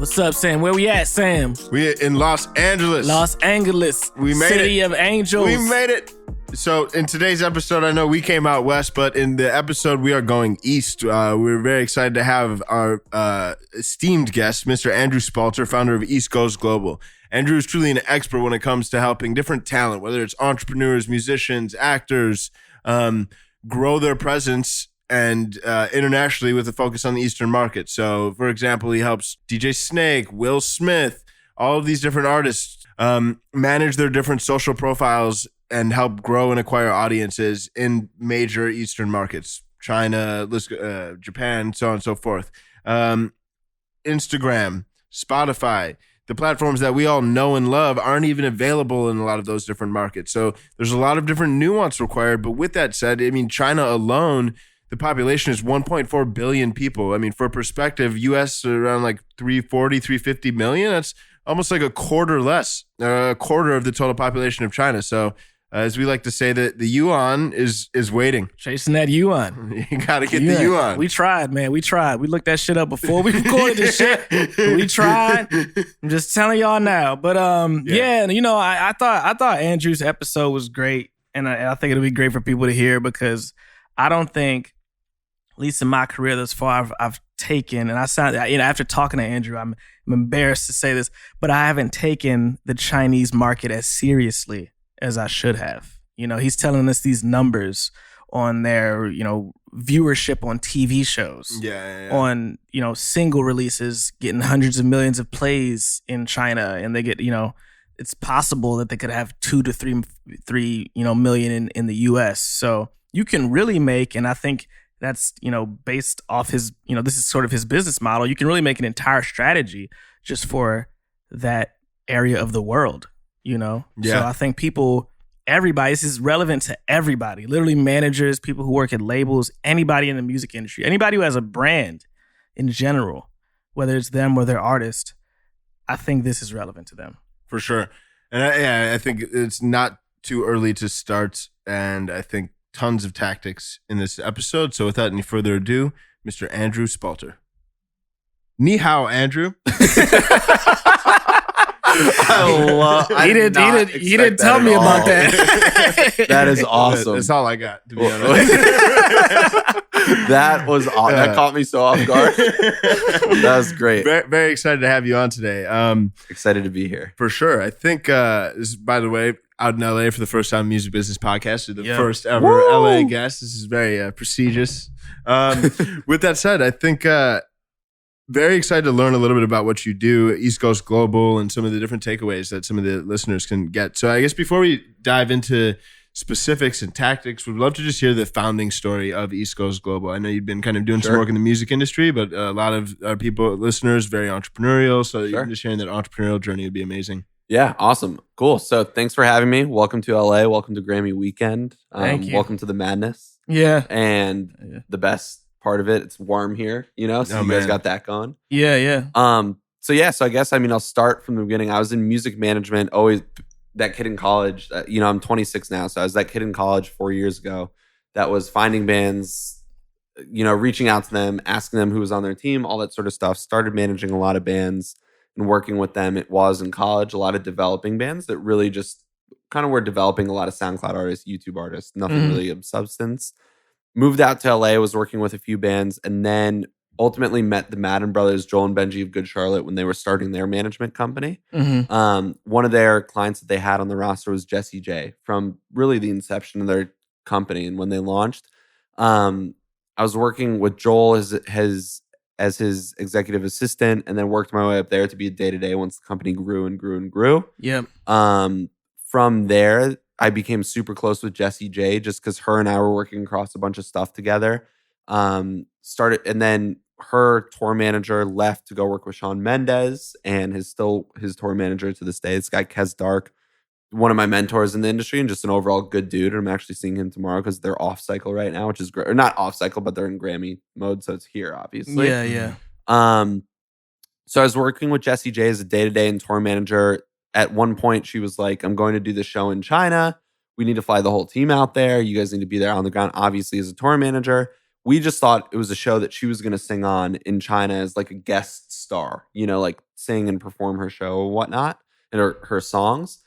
What's up, Sam? Where we at, Sam? We're in Los Angeles. Los Angeles. We made City it. of Angels. We made it. So in today's episode, I know we came out west, but in the episode, we are going east. We're very excited to have our esteemed guest, Mr. Andrew Spalter, founder of East Coast Global. Andrew is truly an expert when it comes to helping different talent, whether it's entrepreneurs, musicians, actors, grow their presence and internationally with a focus on the Eastern market. So, for example, he helps DJ Snake, Will Smith, all of these different artists manage their different social profiles and help grow and acquire audiences in major Eastern markets, China, Japan, so on and so forth. Instagram, Spotify, the platforms that we all know and love aren't even available in a lot of those different markets. So there's a lot of different nuance required. But with that said, I mean, China alone, the population is 1.4 billion people. I mean, for perspective, US around like 340, 350 million. That's almost like a quarter of the total population of China. So as we like to say, that the yuan is waiting. Chasing that yuan. You got to get the yuan. We tried, man. We tried. We looked that shit up before we recorded this shit. We tried. I'm just telling y'all now. But yeah, you know, I thought Andrew's episode was great, and I think it'll be great for people to hear because I don't think, at least in my career thus far, I've taken, and I sound, you know, after talking to Andrew, I'm embarrassed to say this, but I haven't taken the Chinese market as seriously as I should have. You know, he's telling us these numbers on their, you know, viewership on TV shows, on, you know, single releases getting hundreds of millions of plays in China, and they get, you know, it's possible that they could have 2 to 3 you know, million in the US. So you can really make, and I think that's, you know, based off his, you know, this is sort of his business model. You can really make an entire strategy just for that area of the world. You know, so I think everybody, this is relevant to everybody, literally managers, people who work at labels, anybody in the music industry, anybody who has a brand in general, whether it's them or their artist. I think this is relevant to them. For sure. And I think it's not too early to start. And I think tons of tactics in this episode. So without any further ado, Mr. Andrew Spalter. Ni hao, Andrew. He didn't tell me about that. That is awesome. That's all I got, to be honest. That was awesome. That caught me so off guard. That was great. Very, very excited to have you on today. Excited to be here. For sure. I think, this is, by the way, out in LA for the first time Music Business Podcast. You're the first ever LA guest. This is very prestigious. With that said, I think... very excited to learn a little bit about what you do, East Coast Global, and some of the different takeaways that some of the listeners can get. So I guess before we dive into specifics and tactics, we'd love to just hear the founding story of East Coast Global. I know you've been kind of doing some work in the music industry, but a lot of our people, listeners, very entrepreneurial. So just sharing that entrepreneurial journey would be amazing. Yeah, awesome. Cool. So thanks for having me. Welcome to LA. Welcome to Grammy Weekend. Thank you. Welcome to the madness. Yeah. And the best part of it, it's warm here, you know, so you guys got that going. Yeah. So I guess, I mean, I'll start from the beginning. I was in music management, always that kid in college. You know, I'm 26 now, so I was that kid in college 4 years ago that was finding bands, you know, reaching out to them, asking them who was on their team, all that sort of stuff. Started managing a lot of bands and working with them. It was in college, a lot of developing bands that really just kind of were developing a lot of SoundCloud artists, YouTube artists, nothing really of substance. Moved out to LA, was working with a few bands, and then ultimately met the Madden brothers, Joel and Benji of Good Charlotte, when they were starting their management company. One of their clients that they had on the roster was Jessie J from really the inception of their company. And when they launched, I was working with Joel as his executive assistant, and then worked my way up there to be a day-to-day once the company grew and grew and grew. Yep. From there, I became super close with Jessie J just because her and I were working across a bunch of stuff together. And then her tour manager left to go work with Shawn Mendes, and is still his tour manager to this day. This guy, Kez Dark, one of my mentors in the industry and just an overall good dude. And I'm actually seeing him tomorrow because they're off cycle right now, which is great. Or not off cycle, but they're in Grammy mode. So it's here, obviously. Yeah. So I was working with Jessie J as a day-to-day and tour manager. At one point, she was like, I'm going to do the show in China. We need to fly the whole team out there. You guys need to be there on the ground, obviously, as a tour manager. we just thought it was a show that she was going to sing on in China as like a guest star, like sing and perform her show or whatnot and her songs.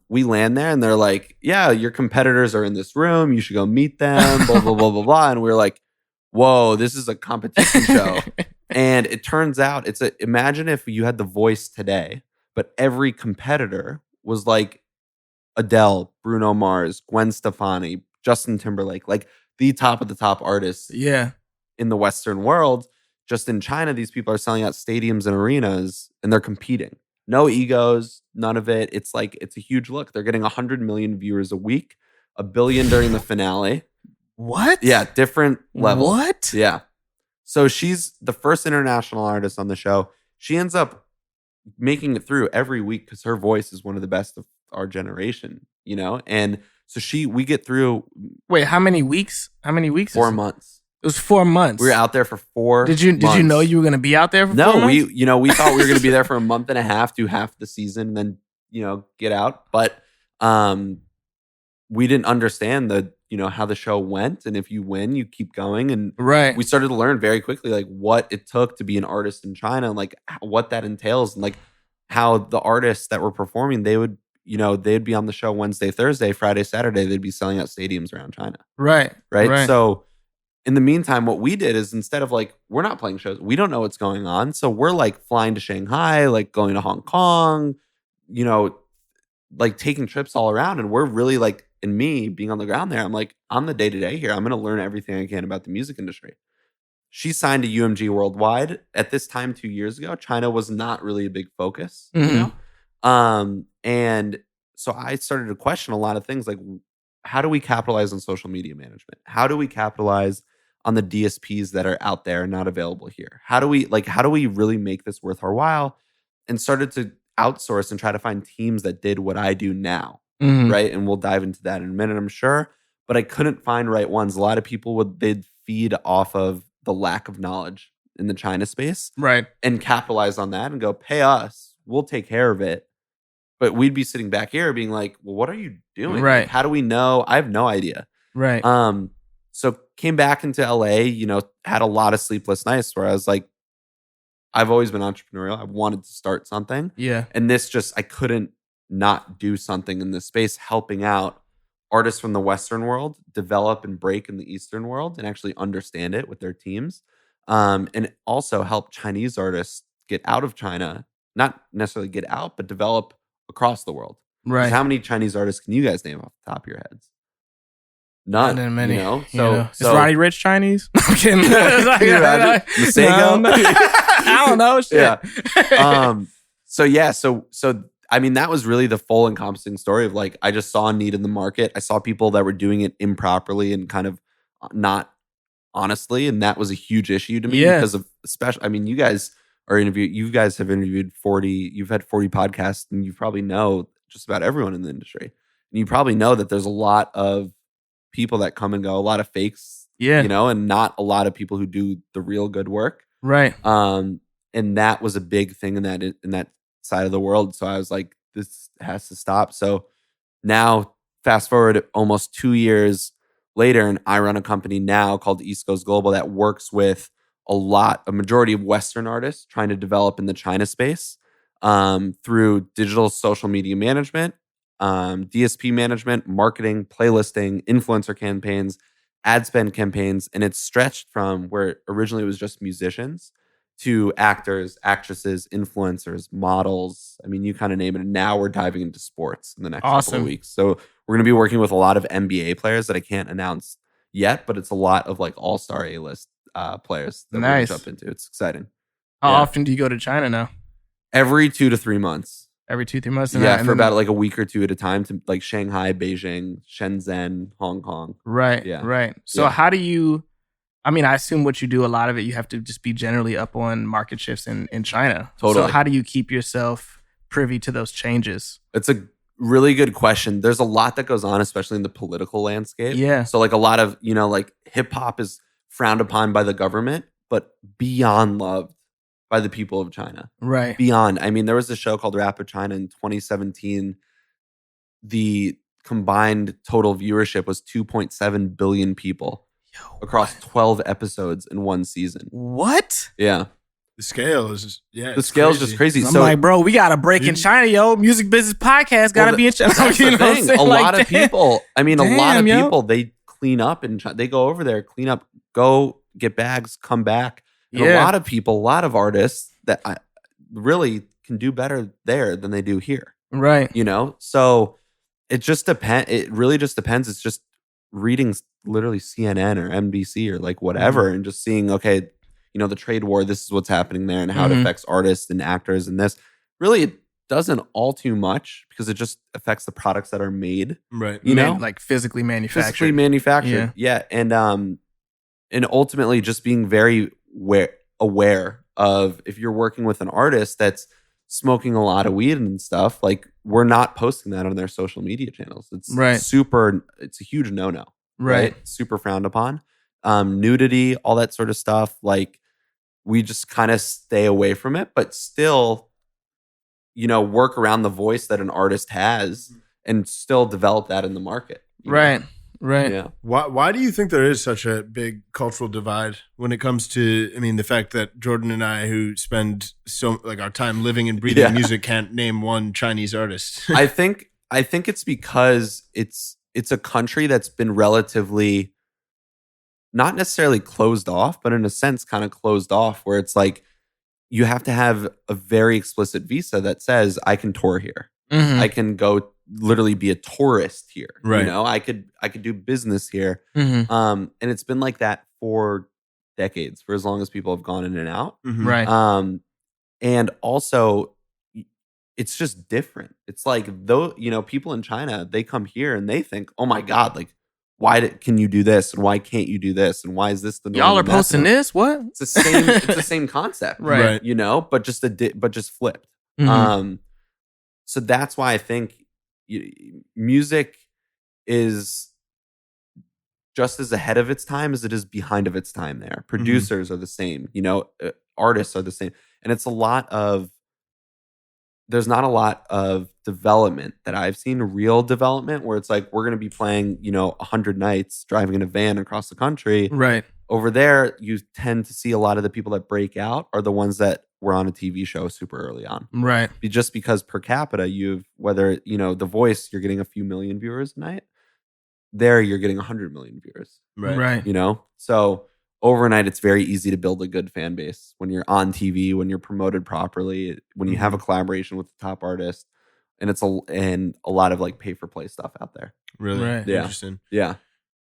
We land there and they're like, yeah, your competitors are in this room. You should go meet them, blah, blah, blah, blah, blah. And we're like, whoa, this is a competition show. And it turns out imagine if you had The Voice today, but every competitor was like Adele, Bruno Mars, Gwen Stefani, Justin Timberlake, like the top of the top artists in the Western world. Just in China, these people are selling out stadiums and arenas and they're competing. No egos, none of it. It's a huge look. They're getting 100 million viewers a week, 1 billion during the finale. What? Yeah, different levels. What? Yeah. So she's the first international artist on the show. She ends up making it through every week because her voice is one of the best of our generation, And so we get through. Wait, how many weeks? 4 months. It was 4 months. We were out there for 4 months. Did you know you were going to be out there for 4 months? No, we thought we were going to be there for a month and a half, do half the season, then, get out. But we didn't understand how the show went. And if you win, you keep going. And we started to learn very quickly, like what it took to be an artist in China and like what that entails and like how the artists that were performing, they'd be on the show Wednesday, Thursday, Friday, Saturday. They'd be selling out stadiums around China. Right. So in the meantime, what we did is instead of like, we're not playing shows, we don't know what's going on. So we're like flying to Shanghai, like going to Hong Kong, like taking trips all around. And we're really like, and me being on the ground there, I'm like, on the day-to-day here, I'm going to learn everything I can about the music industry. She signed to UMG Worldwide. At this time, 2 years ago, China was not really a big focus, And so I started to question a lot of things like, how do we capitalize on social media management? How do we capitalize on the DSPs that are out there and not available here? How do we really make this worth our while? And started to outsource and try to find teams that did what I do now, right? And we'll dive into that in a minute, I'm sure. But I couldn't find right ones. A lot of people they'd feed off of the lack of knowledge in the China space, right? And capitalize on that and go, pay us, we'll take care of it. But we'd be sitting back here being like, well, what are you doing? Right. Like, how do we know? I have no idea. Right. So came back into LA, had a lot of sleepless nights where I was like, I've always been entrepreneurial. I wanted to start something. Yeah. And I couldn't not do something in this space, helping out artists from the Western world develop and break in the Eastern world and actually understand it with their teams. And also help Chinese artists get out of China, not necessarily get out, but develop across the world. Right. How many Chinese artists can you guys name off the top of your heads? None. Not many. So is Roddy Rich Chinese? I'm kidding. Masego? No. I don't know. Shit. Yeah. So I mean, that was really the full encompassing story of like, I just saw a need in the market. I saw people that were doing it improperly and kind of not honestly. And that was a huge issue to me because of you guys have interviewed 40, you've had 40 podcasts and you probably know just about everyone in the industry. And you probably know that there's a lot of people that come and go, a lot of fakes, and not a lot of people who do the real good work. Right. And that was a big thing in that side of the world. So I was like, this has to stop. So now fast forward almost 2 years later, and I run a company now called East Coast Global that works with a majority of Western artists trying to develop in the China space through digital social media management, DSP management, marketing, playlisting, influencer campaigns, ad spend campaigns. And it's stretched from where originally it was just musicians to actors, actresses, influencers, models. I mean, you kind of name it. And now we're diving into sports in the next couple of weeks. So we're going to be working with a lot of NBA players that I can't announce yet, but it's a lot of like all-star A-list players that we're going to jump into. It's exciting. How often do you go to China now? Every 2 to 3 months. Every 2-3 months? For about like a week or two at a time to like Shanghai, Beijing, Shenzhen, Hong Kong. Right. Yeah. Right. So how do you, I assume what you do, a lot of it, you have to just be generally up on market shifts in China. Totally. So how do you keep yourself privy to those changes? It's a really good question. There's a lot that goes on, especially in the political landscape. Yeah. So like a lot of, like hip hop is frowned upon by the government, but beyond loved by the people of China. Right. Beyond. There was a show called Rap of China in 2017. The combined total viewership was 2.7 billion people. across 12 episodes in one season. What? Yeah. The scale is the scale is just crazy. I'm So like, bro, we got a break in China, yo. Music Business Podcast got to be in China. That's You the know what I'm thing. saying? A Like, lot of damn. people, I mean, a lot of Damn, yo. people, they clean up and they go over there, clean up, go get bags, come back. And a lot of people, a lot of artists that really can do better there than they do here. Right. You know? So it just depends. It really just depends. It's just reading literally CNN or NBC or like whatever and just seeing, okay, you know, the trade war, this is what's happening there and how it affects artists and actors and this. Really, it doesn't all too much because it just affects the products that are made. Right. You know? Like physically manufactured. Physically manufactured. Yeah. And ultimately just being very aware of if you're working with an artist that's smoking a lot of weed and stuff, like we're not posting that on their social media channels. It's it's a huge no-no. Right. Super frowned upon. Nudity, all that sort of stuff. Like we just kind of stay away from it, but still, you know, work around the voice that an artist has and still develop that in the market. Right. Right. Yeah. Why do you think there is such a big cultural divide when it comes to, I mean, the fact that Jordan and I, who spend so like our time living and breathing music, can't name one Chinese artist? I think it's because it's a country that's been relatively not necessarily closed off, but in a sense kind of closed off where it's like you have to have a very explicit visa that says I can tour here. I can go literally be a tourist here. Right. You know, I could do business here. And it's been like that for decades, for as long as people have gone in and out. Right. And also it's just different. It's like though, you know, people in China, they come here and they think, oh my God, like why can you do this and why can't you do this and why is this the norm? Y'all are posting this? What? It's the same. It's the same concept, Right. You know, but just flipped. So that's why I think music is just as ahead of its time as it is behind of its time. There, producers are the same. You know, artists are the same, and it's there's not a lot of development that I've seen, real development, where it's like, we're going to be playing, you know, 100 nights, driving in a van across the country. Right. Over there, you tend to see a lot of the people that break out are the ones that were on a TV show super early on. Right. Just because per capita, whether, you know, The Voice, you're getting a few million viewers a night. There, you're getting 100 million viewers. Right. You know? So overnight, it's very easy to build a good fan base when you're on TV, when you're promoted properly, when you have a collaboration with the top artist, and it's a lot of like pay for play stuff out there. Really? Right. Yeah. Interesting. Yeah.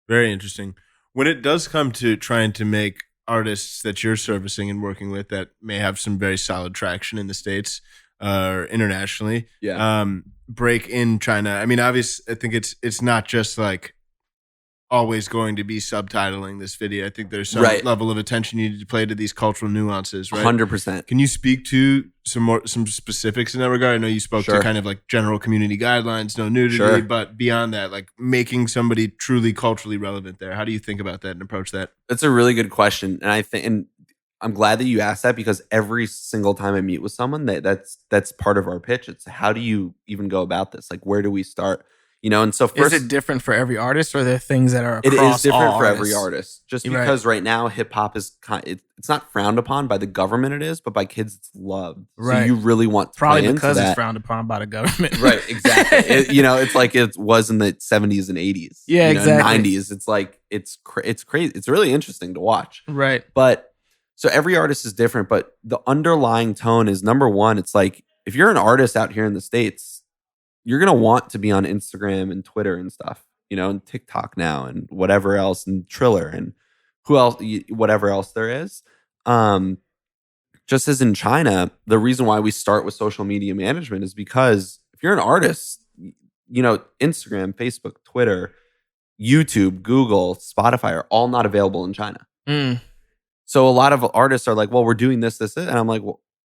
Very interesting. When it does come to trying to make artists that you're servicing and working with that may have some very solid traction in the States or internationally, break in China. I mean, obviously, I think it's not just like always going to be subtitling this video. I think there's some level of attention you need to play to these cultural nuances, right? 100%. Can you speak to some specifics in that regard? I know you spoke to kind of like general community guidelines, no nudity, but beyond that, like making somebody truly culturally relevant there. How do you think about that and approach that? That's a really good question. And I'm glad that you asked that because every single time I meet with someone, that's part of our pitch. It's how do you even go about this? Like, where do we start? You know, and so first, is it different for every artist, or are there things that are across it is different all for artists? every artist? Just because right now hip hop is it's not frowned upon by the government, it is, but by kids it's loved. Right. So you really want to probably play because into it's that. frowned upon by the government. Right, exactly. You know, it's like it was in the 70s and 80s. Yeah, you know, exactly. 90s. It's like it's crazy. It's really interesting to watch. Right. But so every artist is different, but the underlying tone is number one. It's like if you're an artist out here in the States, you're going to want to be on Instagram and Twitter and stuff, you know, and TikTok now and whatever else and Triller and who else, whatever else there is. Just as in China, the reason why we start with social media management is because if you're an artist, you know, Instagram, Facebook, Twitter, YouTube, Google, Spotify are all not available in China. So a lot of artists are like, well, we're doing this. And I'm like,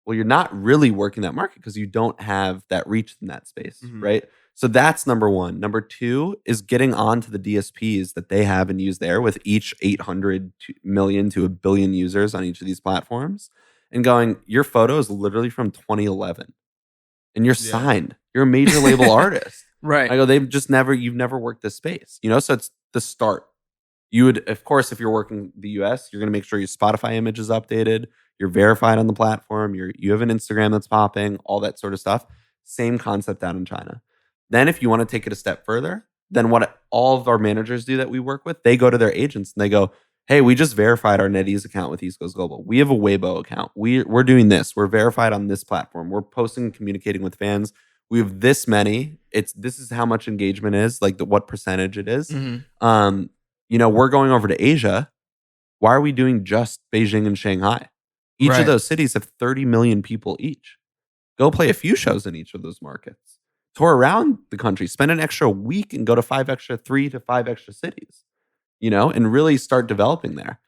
well, you're not really working that market because you don't have that reach in that space, right? So that's number one. Number two is getting onto the DSPs that they have and use there with each 800 million to 1 billion users on each of these platforms and going, your photo is literally from 2011 and you're signed. You're a major label artist. Right. I go, you've never worked this space, you know? So it's the start, You would, of course, if you're working the US, you're going to make sure your Spotify image is updated. You're verified on the platform. You have an Instagram that's popping, all that sort of stuff. Same concept out in China. Then if you want to take it a step further, then what all of our managers do that we work with, they go to their agents and they go, hey, we just verified our NetEase account with East Coast Global. We have a Weibo account. We're doing this. We're verified on this platform. We're posting and communicating with fans. We have this many. This is how much engagement is, like what percentage it is. Mm-hmm. We're going over to Asia. Why are we doing just Beijing and Shanghai? Each of those cities have 30 million people each. Go play a few shows in each of those markets. Tour around the country. Spend an extra week and go to 3 to 5 extra cities, and really start developing there.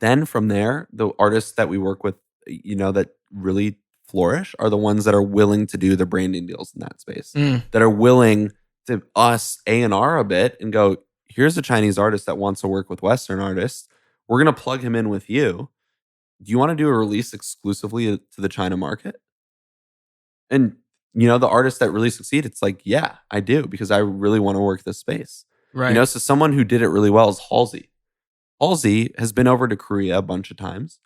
Then from there, the artists that we work with, that really flourish are the ones that are willing to do the branding deals in that space, that are willing to us A&R a bit and go, here's a Chinese artist that wants to work with Western artists. We're going to plug him in with you. Do you want to do a release exclusively to the China market? And, the artists that really succeed, it's like, yeah, I do, because I really want to work this space. Right. So someone who did it really well is Halsey. Halsey has been over to Korea a bunch of times.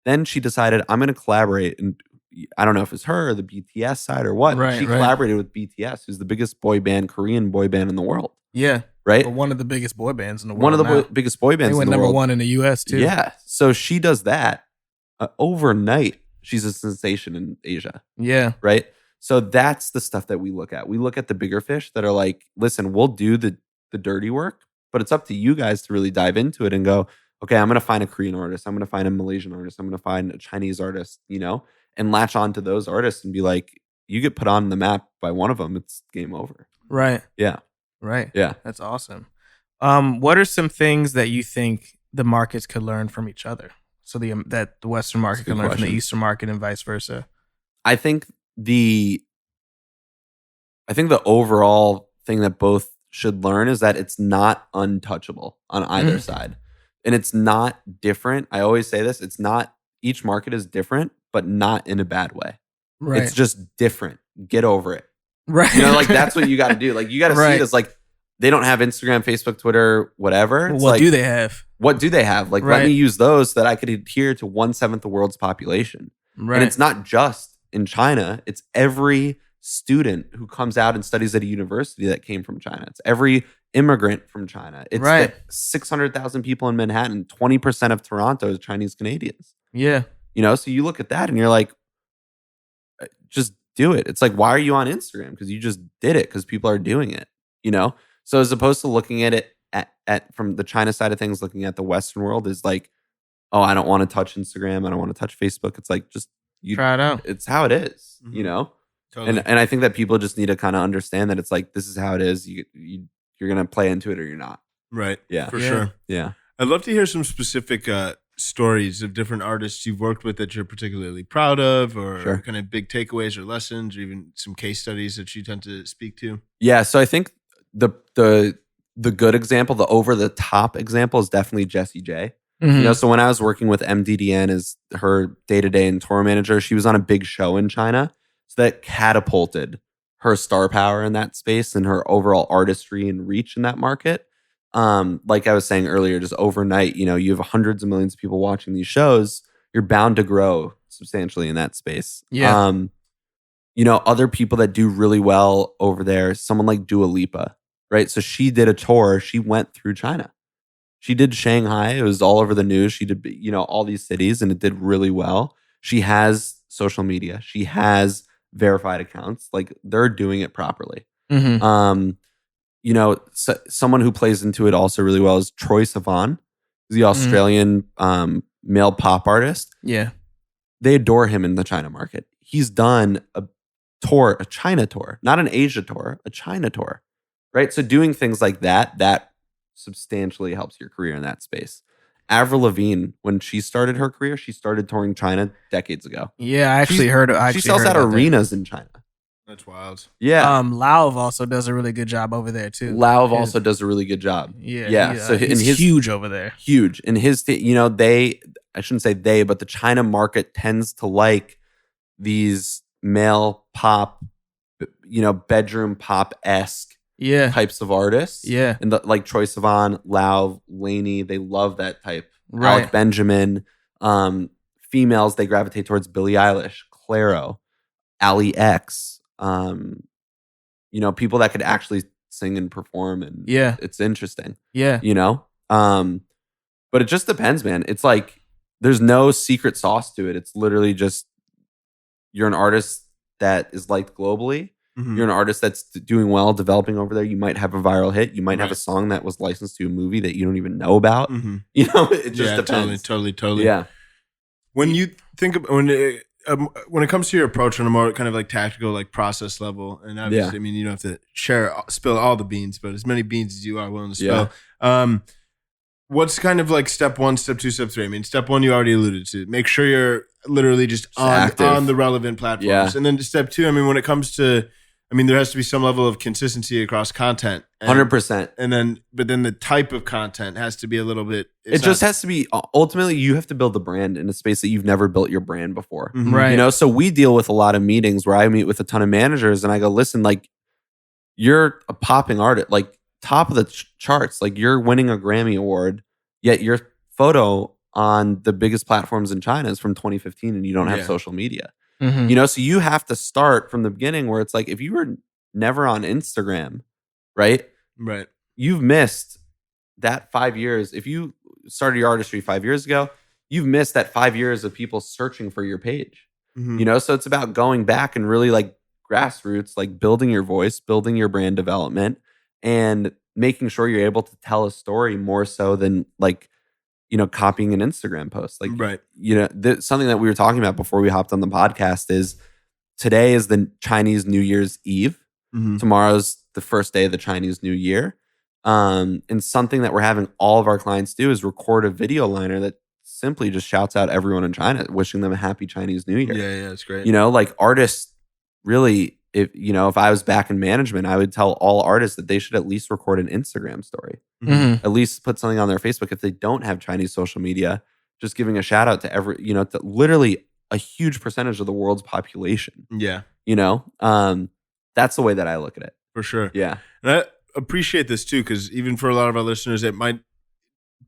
Then she decided, I'm going to collaborate. And I don't know if it's her or the BTS side or what. She collaborated with BTS, who's the biggest Korean boy band in the world. Yeah. Right? Well, one of the biggest boy bands in the world. One of the biggest boy bands in the world. They went number one in the US too. Yeah. So she does that. Overnight, she's a sensation in Asia. Yeah. Right? So that's the stuff that we look at. We look at the bigger fish that are like, listen, we'll do the dirty work, but it's up to you guys to really dive into it and go, okay, I'm going to find a Korean artist. I'm going to find a Malaysian artist. I'm going to find a Chinese artist, and latch on to those artists and be like, you get put on the map by one of them, it's game over. Right. Yeah. Right. Yeah. That's awesome. What are some things that you think the markets could learn from each other? So that the Western market can learn from the Eastern market and vice versa. I think the overall thing that both should learn is that it's not untouchable on either side. And it's not different. I always say this, each market is different, but not in a bad way. Right. It's just different. Get over it. Right. That's what you got to do. Like, you got to see it as like, they don't have Instagram, Facebook, Twitter, whatever. Well, what do they have? What do they have? Like, let me use those so that I could adhere to 1/7 of the world's population. Right. And it's not just in China. It's every student who comes out and studies at a university that came from China. It's every immigrant from China. It's the 600,000 people in Manhattan. 20% of Toronto is Chinese Canadians. Yeah. So you look at that and you're like, just do it. It's like, why are you on Instagram? Because you just did it because people are doing it, So as opposed to looking at it at from the China side of things, looking at the Western world is like, oh, I don't want to touch Instagram. I don't want to touch Facebook. It's like, just try it out. It's how it is, Totally. And I think that people just need to kind of understand that it's like, this is how it is. You're going to play into it or you're not. Right. Yeah. For sure. Yeah. I'd love to hear some specific stories of different artists you've worked with that you're particularly proud of, or kind of big takeaways or lessons, or even some case studies that you tend to speak to. Yeah. So I think the good example, the over the top example is definitely Jessie J. Mm-hmm. So when I was working with MDDN as her day-to-day and tour manager, she was on a big show in China. So that catapulted her star power in that space and her overall artistry and reach in that market. Like I was saying earlier, just overnight, you have hundreds of millions of people watching these shows. You're bound to grow substantially in that space. Yeah. Other people that do really well over there, someone like Dua Lipa, right? So she did a tour. She went through China. She did Shanghai. It was all over the news. She did, all these cities, and it did really well. She has social media. She has verified accounts. Like, they're doing it properly. Mm-hmm. So someone who plays into it also really well is Troye Sivan, the Australian male pop artist. Yeah. They adore him in the China market. He's done a China tour, not an Asia tour, a China tour, right? So doing things like that substantially helps your career in that space. Avril Lavigne, when she started her career, she started touring China decades ago. Yeah, I actually heard. She sells out arenas in China. That's wild. Yeah. Lauv also does a really good job over there too. Lauv also does a really good job. Yeah. So he's huge over there. Huge. And I shouldn't say they, but the China market tends to like these male pop, bedroom pop-esque types of artists. Yeah. And like Troye Sivan, Lauv, Laney, they love that type. Right. Alec Benjamin. Females, they gravitate towards Billie Eilish, Clairo, Ali X. People that could actually sing and perform, and it's interesting. Yeah. But it just depends, man. It's like there's no secret sauce to it. It's literally just you're an artist that is liked globally. Mm-hmm. You're an artist that's doing well, developing over there. You might have a viral hit. You might have a song that was licensed to a movie that you don't even know about. Mm-hmm. It just depends. Totally. Yeah. When you think of when it comes to your approach on a more kind of like tactical, like process level, and obviously, I mean, you don't have to spill all the beans, but as many beans as you are willing to spill. Yeah. What's kind of like step 1, step 2, step 3? I mean, step 1 you already alluded to. Make sure you're literally just on the relevant platforms. Yeah. And then step 2, I mean, when it comes to, I mean, there has to be some level of consistency across content. 100%. But then the type of content has to be a little bit. It just has to be, ultimately, you have to build the brand in a space that you've never built your brand before. Mm-hmm. Right. So we deal with a lot of meetings where I meet with a ton of managers and I go, listen, like, you're a popping artist, like top of the charts, like you're winning a Grammy Award, yet your photo on the biggest platforms in China is from 2015 and you don't have social media. Mm-hmm. So you have to start from the beginning where it's like, if you were never on Instagram, right? You've missed that 5 years. If you started your artistry 5 years ago, you've missed that 5 years of people searching for your page. Mm-hmm. So it's about going back and really like grassroots, like building your voice, building your brand development, and making sure you're able to tell a story more so than like, copying an Instagram post. Like, something that we were talking about before we hopped on the podcast is today is the Chinese New Year's Eve. Mm-hmm. Tomorrow's the first day of the Chinese New Year. And something that we're having all of our clients do is record a video liner that simply just shouts out everyone in China, wishing them a happy Chinese New Year. Yeah, that's great. Like artists really, if I was back in management, I would tell all artists that they should at least record an Instagram story. Mm-hmm. At least put something on their Facebook if they don't have Chinese social media, just giving a shout out to to literally a huge percentage of the world's population. Yeah. That's the way that I look at it. For sure. Yeah. And I appreciate this too, because even for a lot of our listeners, it might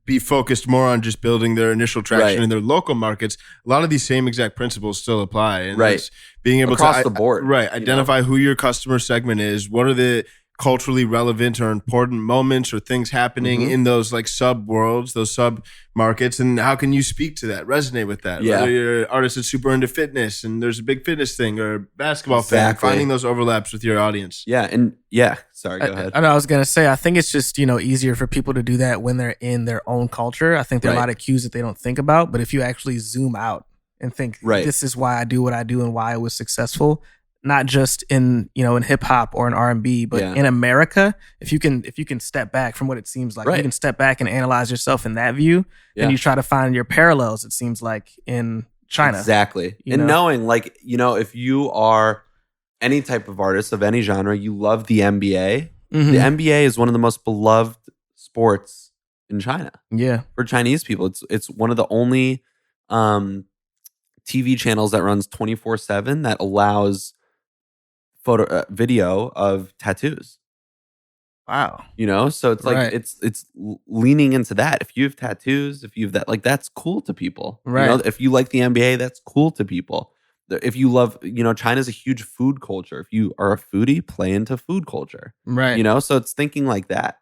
be focused more on just building their initial traction in their local markets. A lot of these same exact principles still apply. And it's being able across the board. Identify who your customer segment is. What are the culturally relevant or important moments or things happening in those like sub worlds, those sub markets, and how can you speak to that, resonate with that? Whether you're an artist that's super into fitness and there's a big fitness thing, or a basketball fan, finding those overlaps with your audience. Sorry, go ahead. I was gonna say, I think it's just easier for people to do that when they're in their own culture. I think there are a lot of cues that they don't think about, but if you actually zoom out and think, this is why I do what I do and why I was successful. Not just in in hip hop or in R&B, but in America, if you can step back from what it seems like, you can step back and analyze yourself in that view, and you try to find your parallels. It seems like in China, exactly. And knowing, like if you are any type of artist of any genre, you love the NBA. Mm-hmm. The NBA is one of the most beloved sports in China. Yeah, for Chinese people, it's one of the only TV channels that runs 24/7 that allows video of tattoos. Wow. So it's like it's leaning into that. If you have tattoos, if you have that, like that's cool to people. Right. If you like the NBA, that's cool to people. If you love, China's a huge food culture. If you are a foodie, play into food culture. Right. So it's thinking like that.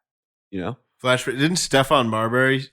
Flash. Didn't Stephon Marbury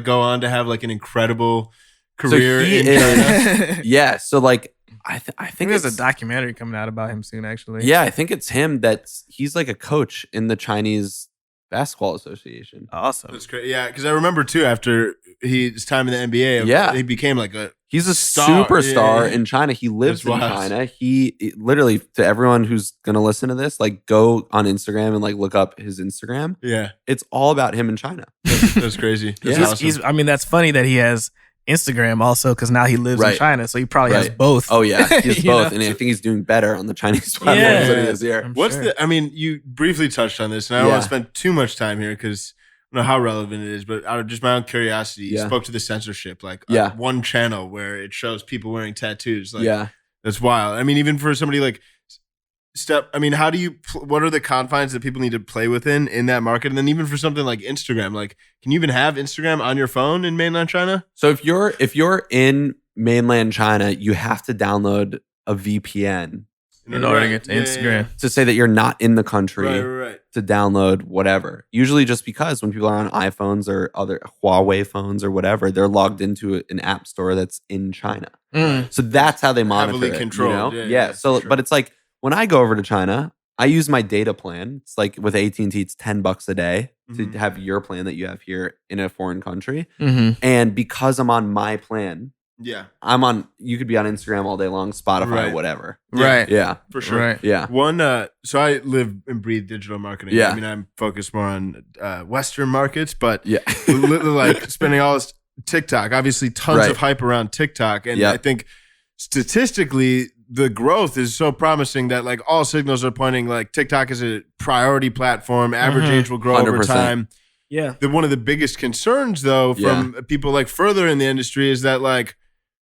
go on to have like an incredible career in China? Yeah. So like. I think there's a documentary coming out about him soon, actually. Yeah, I think it's him he's like a coach in the Chinese Basketball Association. Awesome. That's great. Yeah, because I remember too, after his time in the NBA, he became like he's a superstar in China. He lives in China. He literally, to everyone who's going to listen to this, like go on Instagram and like look up his Instagram. Yeah. It's all about him in China. That's crazy. That's awesome. That's funny that he has Instagram also, because now he lives in China, so he probably has both. Oh yeah, he has both, and I think he's doing better on the Chinese platform than he is here. You briefly touched on this, and I don't want to spend too much time here because I don't know how relevant it is, but out of just my own curiosity, you spoke to the censorship, one channel where it shows people wearing tattoos. That's wild. I mean, even for somebody like how do you, what are the confines that people need to play within in that market? And then even for something like Instagram, like, can you even have Instagram on your phone in mainland China? So if you're in mainland China, you have to download a VPN in order to get to Instagram. To say that you're not in the country right. to download whatever. Usually just because when people are on iPhones or other Huawei phones or whatever, they're logged into an app store that's in China. So that's how they monitor Heavily it. controlled. So, sure. but it's like when I go over to China, I use my data plan. It's like with AT&T, it's $10 a day to have your plan that you have here in a foreign country. And because I'm on my plan, you could be on Instagram all day long, Spotify, whatever. Right. Yeah. For sure. Right. Yeah. So I live and breathe digital marketing. Yeah. I mean, I'm focused more on Western markets, but Yeah. like spending all this TikTok, obviously tons of hype around TikTok. And I think statistically, the growth is so promising that like all signals are pointing like TikTok is a priority platform. Average age will grow 100%. Over time. Yeah. One of the biggest concerns though from people like further in the industry is that like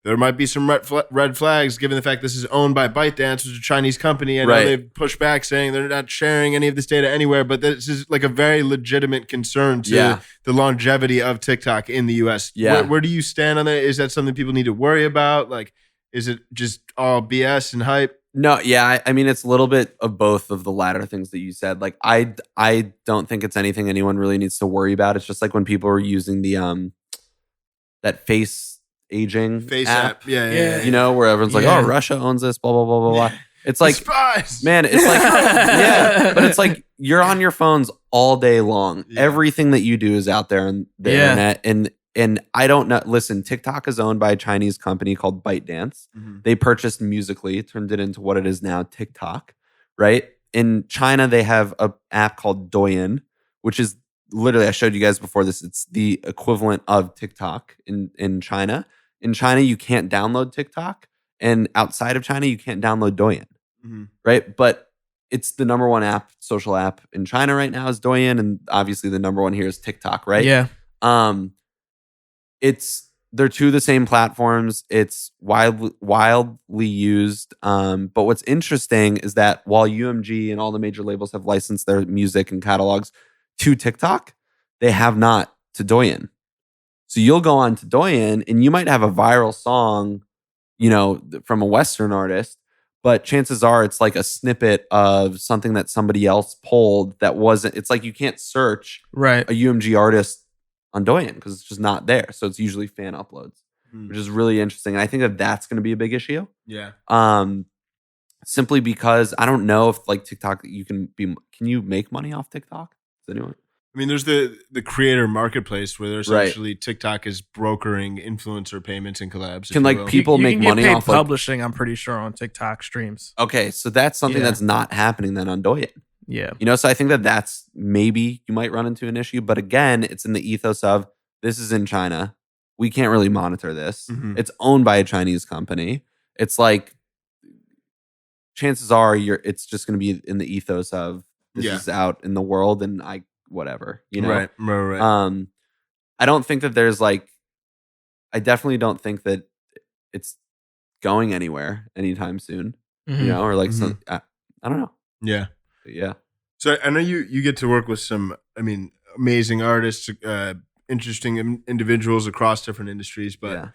there might be some red flags given the fact this is owned by ByteDance, which is a Chinese company. I know they've pushed back saying they're not sharing any of this data anywhere, but this is like a very legitimate concern to the longevity of TikTok in the US. Yeah. Where do you stand on that? Is that something people need to worry about? Like, is it just all BS and hype? No, yeah. I mean, it's a little bit of both of the latter things that you said. Like, I don't think it's anything anyone really needs to worry about. It's just like when people are using the that face aging app. Yeah. You know, where everyone's like, oh, Russia owns this, blah, blah, blah, blah, blah. It's like, spies. Man, it's like, but it's like you're on your phones all day long. Yeah. Everything that you do is out there on the internet. And I don't know. Listen, TikTok is owned by a Chinese company called ByteDance. They purchased Musical.ly, turned it into what it is now, TikTok, right? In China, they have an app called Douyin, which is literally, I showed you guys before this, it's the equivalent of TikTok in China. In China, you can't download TikTok. And outside of China, you can't download Douyin, right? But it's the number one social app in China right now is Douyin. And obviously the number one here is TikTok, right? Yeah. They're two of the same platforms. It's wildly used. But what's interesting is that while UMG and all the major labels have licensed their music and catalogs to TikTok, they have not to Douyin. So you'll go on to Douyin and you might have a viral song, you know, from a Western artist, but chances are it's like a snippet of something that somebody else pulled that wasn't, it's like you can't search a UMG artist on Douyin because it's just not there. So it's usually fan uploads, which is really interesting. And I think that that's going to be a big issue. Yeah. Simply because I don't know if like TikTok, can you make money off TikTok? Does anyone? I mean, there's the creator marketplace where there's actually TikTok is brokering influencer payments and collabs. Can like people make money paid off publishing? I'm pretty sure on TikTok streams. Okay, so that's something that's not happening then on Douyin. Yeah, you know, so I think that's maybe you might run into an issue, but again, it's in the ethos of this is in China. We can't really monitor this. It's owned by a Chinese company. It's like chances are it's just going to be in the ethos of this is out in the world and whatever, you know? Right. I don't think that there's like, I definitely don't think that it's going anywhere anytime soon, you know, or like some, I don't know. Yeah. Yeah. So I know you get to work with some, I mean, amazing artists, interesting individuals across different industries, but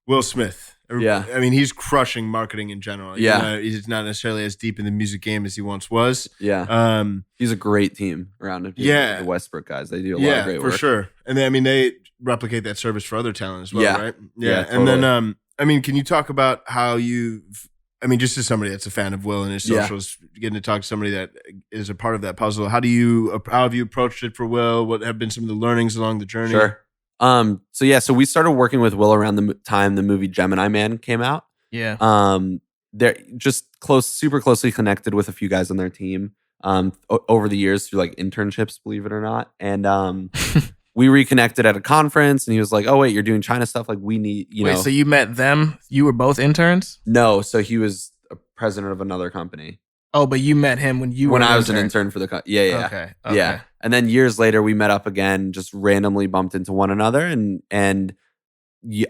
Will Smith. Yeah. I mean, he's crushing marketing in general. Yeah. He's not necessarily as deep in the music game as he once was. Yeah. He's a great team around him. Yeah. The Westbrook guys. They do a lot of great work. For sure. And then, I mean, they replicate that service for other talent as well, right? Yeah. And then, I mean, can you talk about how just as somebody that's a fan of Will and his socials, getting to talk to somebody that is a part of that puzzle, how have you approached it for Will? What have been some of the learnings along the journey? Sure. So we started working with Will around the time the movie Gemini Man came out. Yeah. They're just super closely connected with a few guys on their team over the years through like internships, believe it or not. And we reconnected at a conference and he was like, oh wait, you're doing China stuff. Like we need, you know. So you met them? You were both interns? No. So he was a president of another company. Oh, but you met him when I was an intern for the company. Yeah. Okay. Yeah. And then years later, we met up again, just randomly bumped into one another. And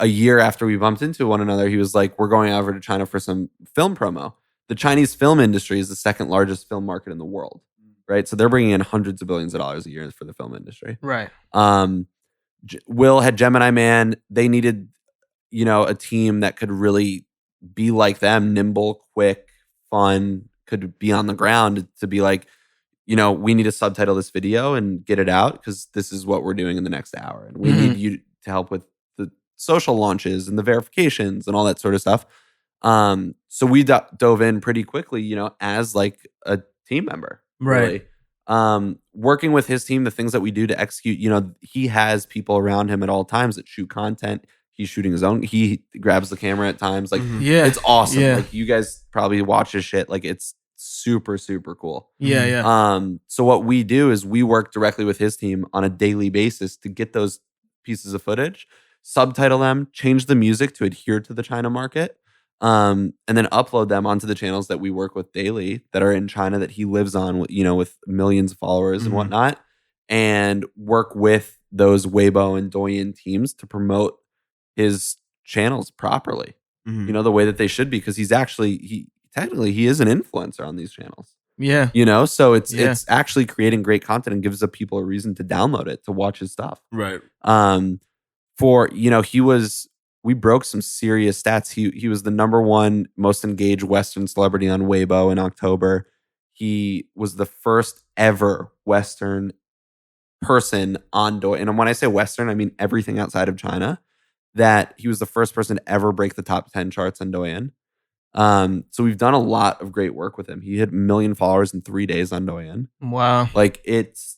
a year after we bumped into one another, he was like, we're going over to China for some film promo. the Chinese film industry is the second largest film market in the world, right? So they're bringing in hundreds of billions of dollars a year for the film industry. Right. Will had Gemini Man. They needed, a team that could really be like them, nimble, quick, fun, could be on the ground to be like, we need to subtitle this video and get it out because this is what we're doing in the next hour. And we need you to help with the social launches and the verifications and all that sort of stuff. So we dove in pretty quickly, as like a team member. Right. Really. Working with his team, the things that we do to execute, he has people around him at all times that shoot content. He's shooting his own. He grabs the camera at times. Like, it's awesome. Yeah. Like, you guys probably watch his shit. Like, it's super, super cool. Yeah. So what we do is we work directly with his team on a daily basis to get those pieces of footage, subtitle them, change the music to adhere to the China market, and then upload them onto the channels that we work with daily that are in China that he lives on, with millions of followers and whatnot, and work with those Weibo and Douyin teams to promote his channels properly, the way that they should be, because he's actually, technically he is an influencer on these channels. Yeah. So it's actually creating great content and gives the people a reason to download it, to watch his stuff. Right. We broke some serious stats. He was the number one most engaged Western celebrity on Weibo in October. He was the first ever Western person on Douyin. And when I say Western, I mean everything outside of China. That he was the first person to ever break the top 10 charts on Douyin. So we've done a lot of great work with him. He hit 1 million followers in 3 days on Douyin. Wow. Like it's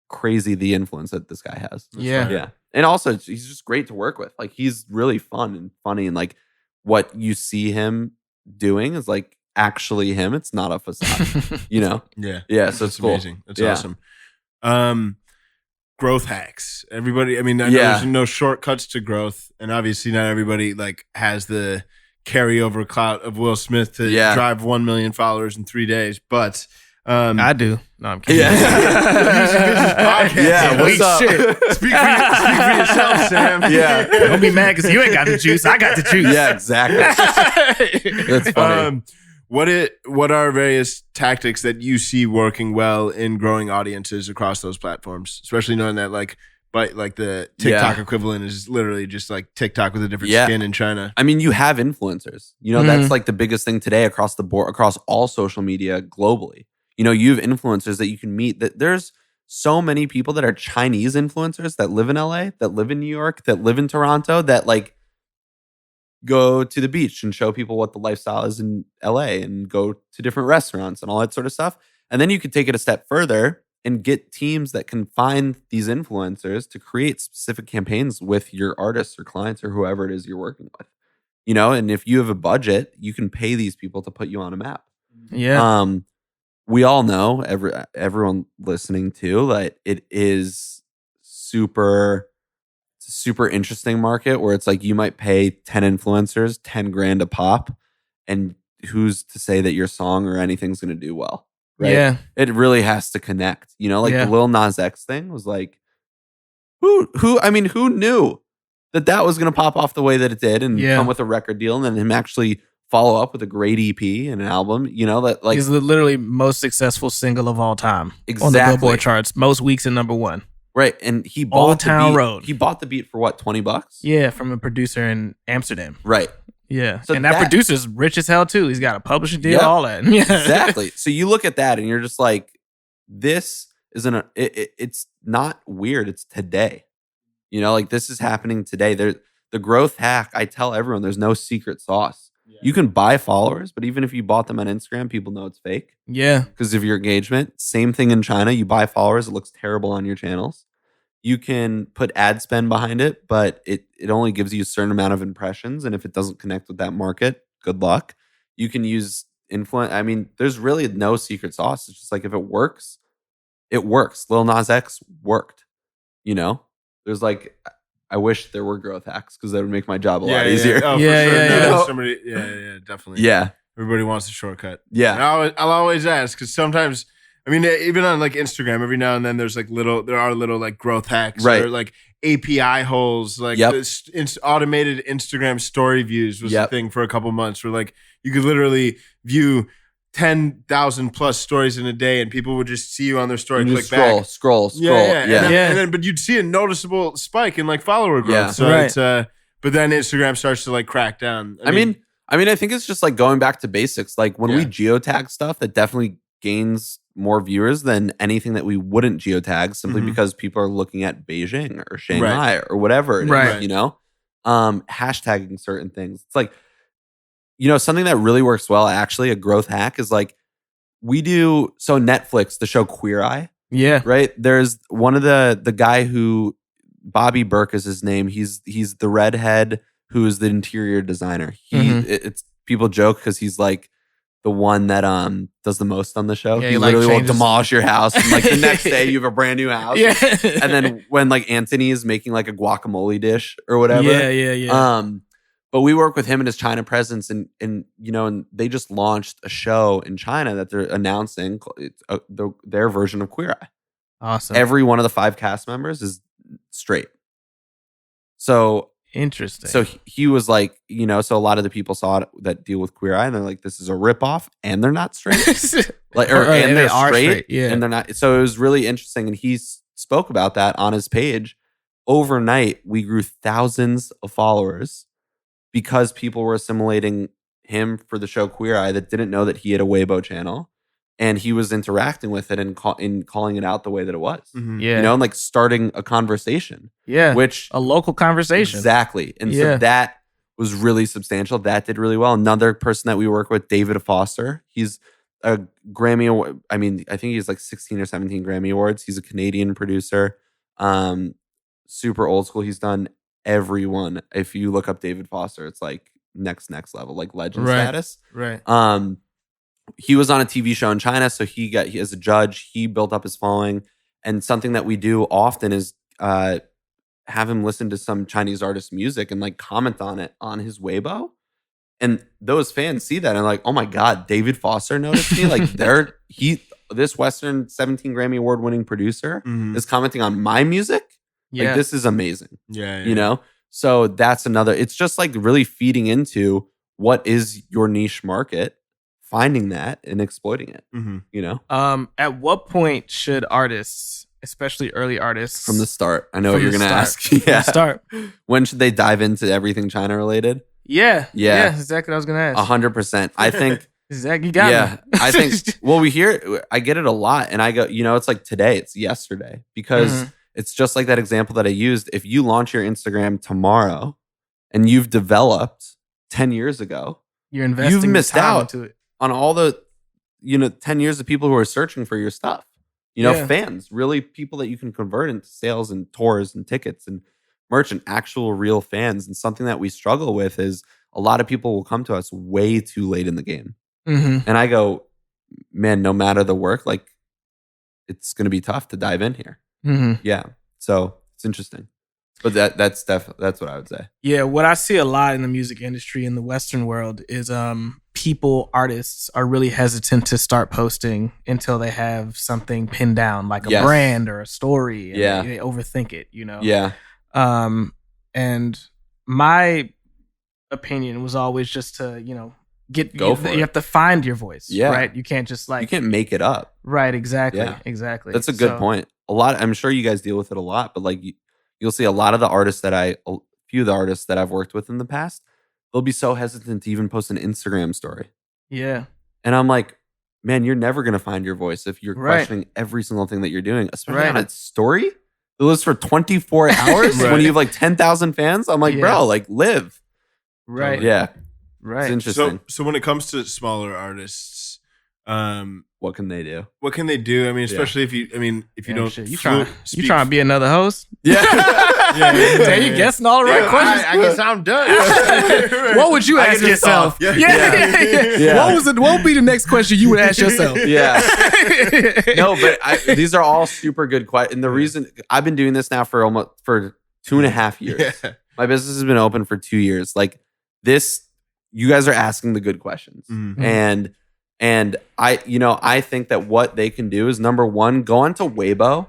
crazy the influence that this guy has. Yeah. And also he's just great to work with. Like he's really fun and funny, and like what you see him doing is like actually him. It's not a facade, Yeah. Yeah. So it's cool. Amazing. That's awesome. Growth hacks. Everybody, I know there's no shortcuts to growth, and obviously not everybody like has the carryover clout of Will Smith to drive 1 million followers in 3 days, but I do. No, I'm kidding. What's up? Shit. Speak for yourself, Sam. Yeah. Don't be mad because you ain't got the juice. I got the juice. Yeah, exactly. That's funny. What are various tactics that you see working well in growing audiences across those platforms, especially knowing that the TikTok equivalent is literally just like TikTok with a different skin in China? You have influencers. That's like the biggest thing today across the board, across all social media globally. You have influencers that you can meet. That there's so many people that are Chinese influencers that live in LA, that live in New York, that live in Toronto, that like go to the beach and show people what the lifestyle is in LA and go to different restaurants and all that sort of stuff. And then you could take it a step further and get teams that can find these influencers to create specific campaigns with your artists or clients or whoever it is you're working with. And if you have a budget, you can pay these people to put you on a map. Yeah. We all know, everyone listening too, that it is super interesting market where it's like you might pay 10 influencers $10,000 a pop, and who's to say that your song or anything's going to do well, right? Yeah. It really has to connect. The Lil Nas X thing was like, who knew that was going to pop off the way that it did and come with a record deal, and then him actually follow up with a great EP and an album, that like he's the literally most successful single of all time exactly. on the Billboard charts, most weeks in #1. Right, and he bought Old Town Road. He bought the beat for what, $20? Yeah, from a producer in Amsterdam. Right. Yeah, so and that producer's rich as hell too. He's got a publishing deal, all that. Yeah, exactly. So you look at that and you're just like, this isn't it's not weird. It's today. Like this is happening today. The growth hack. I tell everyone, there's no secret sauce. Yeah. You can buy followers, but even if you bought them on Instagram, people know it's fake. Yeah. Because of your engagement. Same thing in China. You buy followers, it looks terrible on your channels. You can put ad spend behind it, but it only gives you a certain amount of impressions. And if it doesn't connect with that market, good luck. You can use influence. There's really no secret sauce. It's just like if it works, it works. Lil Nas X worked. There's like, I wish there were growth hacks because that would make my job a lot easier. Oh, for sure. Definitely. Yeah. Everybody wants a shortcut. Yeah. I'll always ask because sometimes I mean, even on like Instagram, every now and then there are little like growth hacks, Right. or like API holes, like this automated Instagram story views was a thing for a couple months, where like you could literally view 10,000 plus stories in a day, and people would just see you on their story, and click scroll. And then, but you'd see a noticeable spike in like follower growth. Yeah. So it's but then Instagram starts to like crack down. I mean, I think it's just like going back to basics. Like when we geotag stuff, that definitely gains more viewers than anything that we wouldn't geotag, simply because people are looking at Beijing or Shanghai or whatever it is, you know? Hashtagging certain things. It's like, you know, something that really works well, actually, a growth hack is like so Netflix, the show Queer Eye. Yeah. Right? There's one of the guy who, Bobby Burke is his name. He's the redhead who is the interior designer. It's people joke because he's like the one that does the most on the show. Yeah, he literally will demolish your house, and like the next day you have a brand new house. Yeah. And then when like Anthony is making like a guacamole dish or whatever. Yeah. But we work with him in his China presence, and you know, and they just launched a show in China that they're announcing their version of Queer Eye. Awesome. Every one of the 5 cast members is straight. So interesting. So he was like, you know, so a lot of the people saw it that deal with Queer Eye, and they're like, this is a ripoff, and they're not straight. Like, and they're straight, and they're not. So it was really interesting, and he spoke about that on his page. Overnight, we grew thousands of followers because people were assimilating him for the show Queer Eye that didn't know that he had a Weibo channel, and he was interacting with it and calling it out the way that it was. Mm-hmm. You know, and like starting a conversation. Yeah. Which a local conversation. Exactly. And so that was really substantial. That did really well. Another person that we work with, David Foster, he's a Grammy Award. I mean, I think he's like 16 or 17 Grammy Awards. He's a Canadian producer. Super old school. He's done every one. If you look up David Foster, it's like next level, like legend status. Right. He was on a TV show in China, so he as a judge, he built up his following. And something that we do often is have him listen to some Chinese artist music and like comment on it on his Weibo. And those fans see that and like, oh my God, David Foster noticed me. Like this Western 17 Grammy Award winning producer is commenting on my music. Yeah. Like, this is amazing. Yeah. You know? So that's another, it's just like really feeding into what is your niche market, finding that and exploiting it. You know? At what point should artists, especially early artists, from the start? I know what you're going to ask. Yeah. Start. When should they dive into everything China related? Yeah. Exactly what I was going to ask. 100%. I think. Exactly. You got me. I think, well, I get it a lot. And I go, you know, it's like today, it's yesterday. Because it's just like that example that I used. If you launch your Instagram tomorrow and you've developed 10 years ago, you've missed out into it. On all the, 10 years of people who are searching for your stuff. Fans, really people that you can convert into sales and tours and tickets and merch and actual real fans. And something that we struggle with is a lot of people will come to us way too late in the game. And I go, man, no matter the work, like it's going to be tough to dive in here. Yeah. So it's interesting. But that's what I would say. Yeah. What I see a lot in the music industry in the Western world is artists are really hesitant to start posting until they have something pinned down, like a brand or a story. And they overthink it, you know? Yeah. And my opinion was always just to, you have to find your voice, right? You can't just you can't make it up. Right. Exactly. Exactly. That's a good point. I'm sure you guys deal with it a lot, but like you'll see a lot of the artists a few of the artists that I've worked with in the past, they'll be so hesitant to even post an Instagram story. Yeah. And I'm like, man, you're never going to find your voice if you're questioning every single thing that you're doing, especially on a story that lives for 24 hours when you have like 10,000 fans. I'm like, bro, like live. Right. Yeah. Right. It's interesting. So when it comes to smaller artists, what can they do? What can they do? I mean, especially if you don't. Shit. You trying to be another host? Yeah. Damn, you guessing all the right questions. I guess I'm done. What would you ask yourself? Yeah. What would be the next question you would ask yourself? Yeah. No, but these are all super good questions. And the reason I've been doing this now for 2.5 years. Yeah. My business has been open for 2 years. Like this, you guys are asking the good questions. And And I think that what they can do is, number one, go onto Weibo,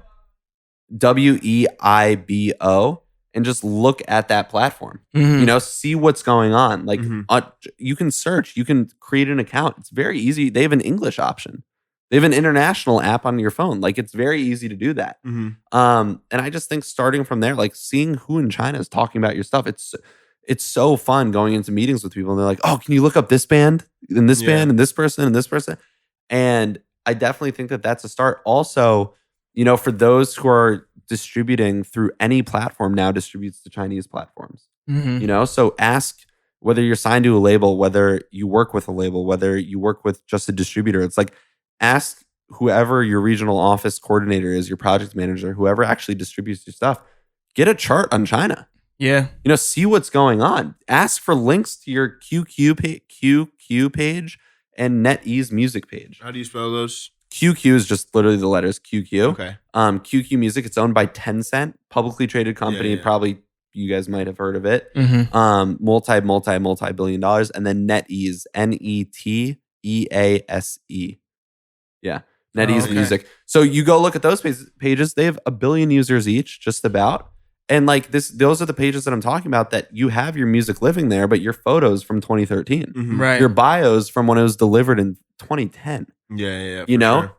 Weibo, and just look at that platform. See what's going on. Like you can search, you can create an account. It's very easy. They have an English option. They have an international app on your phone. Like, it's very easy to do that. And I just think starting from there, like seeing who in China is talking about your stuff, it's so fun going into meetings with people and they're like, oh, can you look up this band and this band and this person and this person? And I definitely think that that's a start. Also, for those who are distributing through any platform now distributes to Chinese platforms, so ask whether you're signed to a label, whether you work with a label, whether you work with just a distributor. It's like, ask whoever your regional office coordinator is, your project manager, whoever actually distributes your stuff, get a chart on China. Yeah. See what's going on. Ask for links to your QQ page and NetEase music page. How do you spell those? QQ is just literally the letters QQ. Okay. QQ Music, it's owned by Tencent, publicly traded company. Yeah. Probably you guys might have heard of it. Multi-billion dollars. And then NetEase, NETEASE. Yeah. NetEase Music. So you go look at those pages. They have 1 billion users each, just about. And like those are the pages that I'm talking about, that you have your music living there, but your photos from 2013. Right. Your bios from when it was delivered in 2010. Yeah. Sure.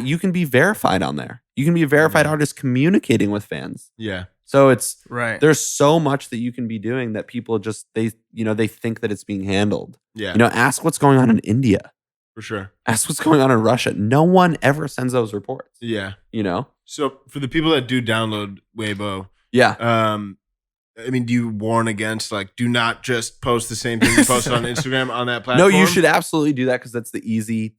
You can be verified on there. You can be a verified artist communicating with fans. Yeah. So it's there's so much that you can be doing that people just they think that it's being handled. Yeah. Ask what's going on in India. For sure. Ask what's going on in Russia. No one ever sends those reports. Yeah. So for the people that do download Weibo, do you warn against, like, do not just post the same thing you post on Instagram on that platform? No, you should absolutely do that, because that's the easy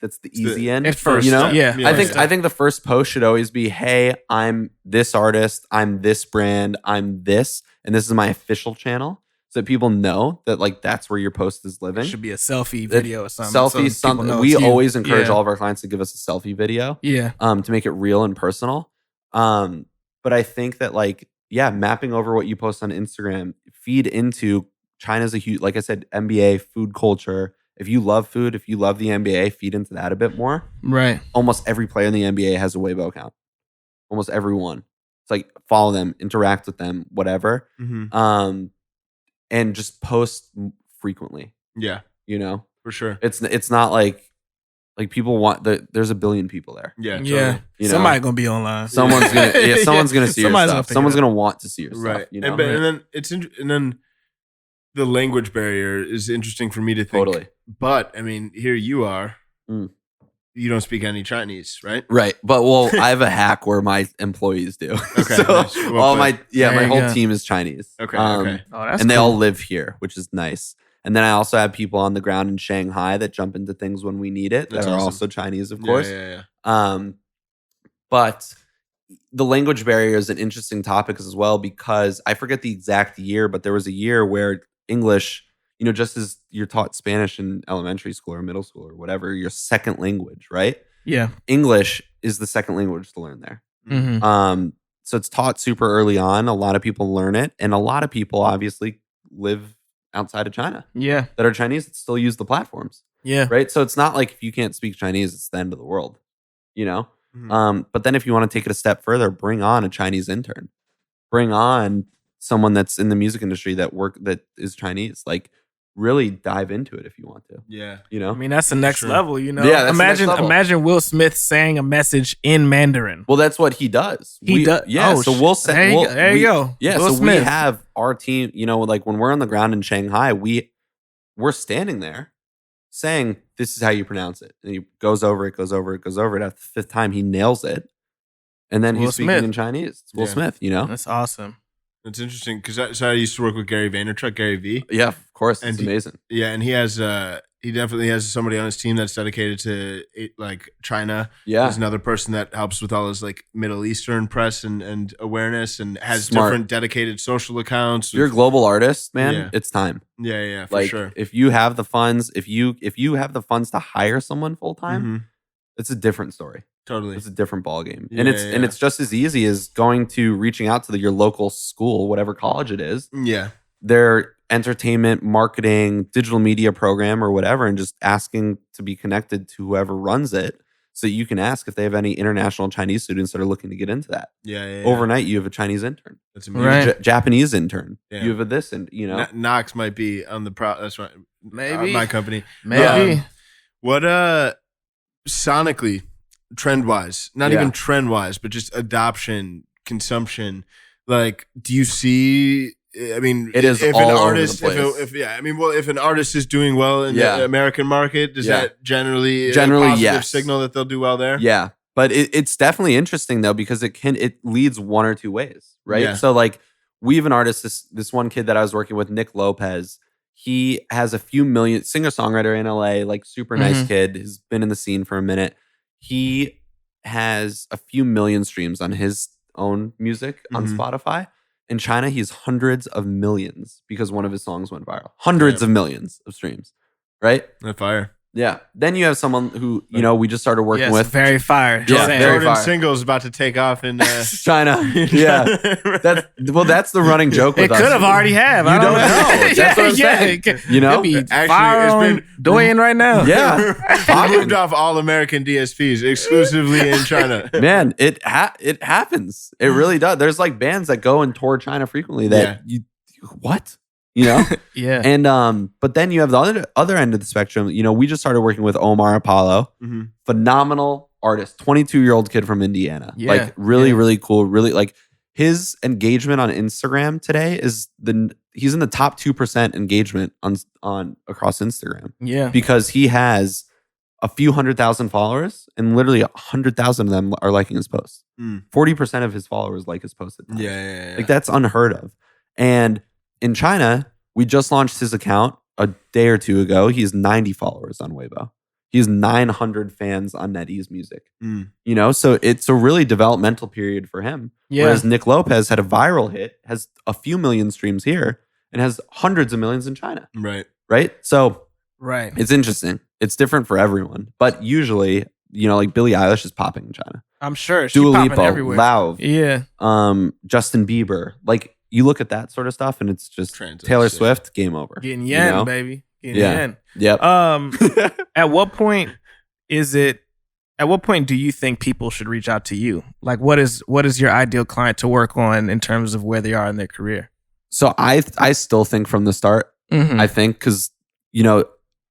end. At first, I think the first post should always be, hey, I'm this artist, I'm this brand, I'm this, and this is my official channel. So that people know that, like, that's where your post is living. It should be a selfie video or something. Something. We always encourage all of our clients to give us a selfie video. Yeah. To make it real and personal. But I think that, like, mapping over what you post on Instagram, feed into China's a huge, like I said, NBA, food culture. If you love food, if you love the NBA, feed into that a bit more. Right. Almost every player in the NBA has a Weibo account. Almost everyone. It's like, follow them, interact with them, whatever. And just post frequently. Yeah. For sure. It's not like people want there's 1 billion people there. Yeah. Totally. Yeah. Somebody gonna be online. Someone's gonna see your stuff. Someone's gonna want to see your stuff. Right. And then and then the language barrier is interesting for me to think. Totally. But here you are. You don't speak any Chinese, right? Right. But I have a hack where my employees do. Okay. So nice. my whole team is Chinese. Okay. Oh, that's and they cool. all live here, which is nice. And then I also have people on the ground in Shanghai that jump into things when we need it. That's that are awesome. also Chinese, of course. Yeah. But the language barrier is an interesting topic as well, because I forget the exact year, but there was a year where English, just as you're taught Spanish in elementary school or middle school or whatever, your second language, right? Yeah. English is the second language to learn there. So it's taught super early on. A lot of people learn it. And a lot of people obviously live outside of China. Yeah. That are Chinese that still use the platforms. Yeah. Right. So it's not like if you can't speak Chinese, it's the end of the world, But then if you want to take it a step further, bring on a Chinese intern, bring on someone that's in the music industry that is Chinese. Like, really dive into it if you want to. Yeah. That's the next level, Yeah, that's the next level. Imagine Will Smith saying a message in Mandarin. Well, that's what he does. He does. Yeah. So we'll say, there you go. Yeah. Will so Smith. we have our team, like when we're on the ground in Shanghai, we're standing there saying, this is how you pronounce it. And he goes over it. At the fifth time, he nails it. And then he's speaking in Chinese. It's Will Smith, That's awesome. It's interesting because I used to work with Gary Vaynerchuk, Gary V. Yeah, of course. It's And amazing. Yeah, and he definitely has somebody on his team that's dedicated to like China. Yeah. There's another person that helps with all his like Middle Eastern press and awareness, and has Smart. different dedicated social accounts. You're a global artist, man. Yeah. It's time. Yeah, for sure. If you have the funds, if you have the funds to hire someone full time, it's a different story. Totally. It's a different ballgame. Yeah, And it's just as easy as reaching out to your local school, whatever college it is. Yeah. They're entertainment, marketing, digital media program or whatever, and just asking to be connected to whoever runs it. So you can ask if they have any international Chinese students that are looking to get into that. Yeah. Overnight, you have a Chinese intern. That's amazing. Right. Japanese intern. Yeah. You have a this, and Knox might be on the that's right. Maybe. My company. Maybe. What sonically, trend wise, not even trend wise, but just adoption, consumption. Like, do you see? I mean, it is if all an artist, over the place. if an artist is doing well in the American market, does that generally a positive signal that they'll do well there? Yeah, but it's definitely interesting though, because it leads one or two ways, right? Yeah. So like, we have an artist, this one kid that I was working with, Nick Lopez. He has a few million, singer-songwriter in LA, like super nice kid, has been in the scene for a minute. He has a few million streams on his own music on Spotify. In China, he's hundreds of millions because one of his songs went viral. Hundreds of millions of streams, right? That fire. Yeah. Then you have someone who, we just started working with. Very fire. Yeah, very Jordan fire. Single's about to take off in China. Yeah. That's the running joke with it us. It could have already have. You don't know. That's what I'm saying. Could be fire it's been doing right now. Yeah. Moved off all American DSPs exclusively in China. Man, it happens. It really does. There's like bands that go and tour China frequently that what? Yeah. And but then you have the other end of the spectrum. We just started working with Omar Apollo, phenomenal artist, 22-year-old kid from Indiana. Yeah. Like really cool. Really like his engagement on Instagram today he's in the top 2% engagement on across Instagram. Yeah, because he has a few 100,000 followers, and literally 100,000 of them are liking his posts. 40% of his followers like his posts. Yeah. Like that's unheard of. And in China, we just launched his account a day or two ago. He has 90 followers on Weibo. He has 900 fans on NetEase Music. So it's a really developmental period for him. Yeah. Whereas Nick Lopez had a viral hit, has a few million streams here, and has hundreds of millions in China. Right? So it's interesting. It's different for everyone. But usually, like Billie Eilish is popping in China. I'm sure. She's Dua popping Lipa, everywhere. Lauv. Yeah. Justin Bieber. Like, you look at that sort of stuff and it's just Taylor Swift, game over. Getting yen, baby. Getting yen. Yep. At what point do you think people should reach out to you? Like, what is your ideal client to work on in terms of where they are in their career? So I still think from the start, I think, because,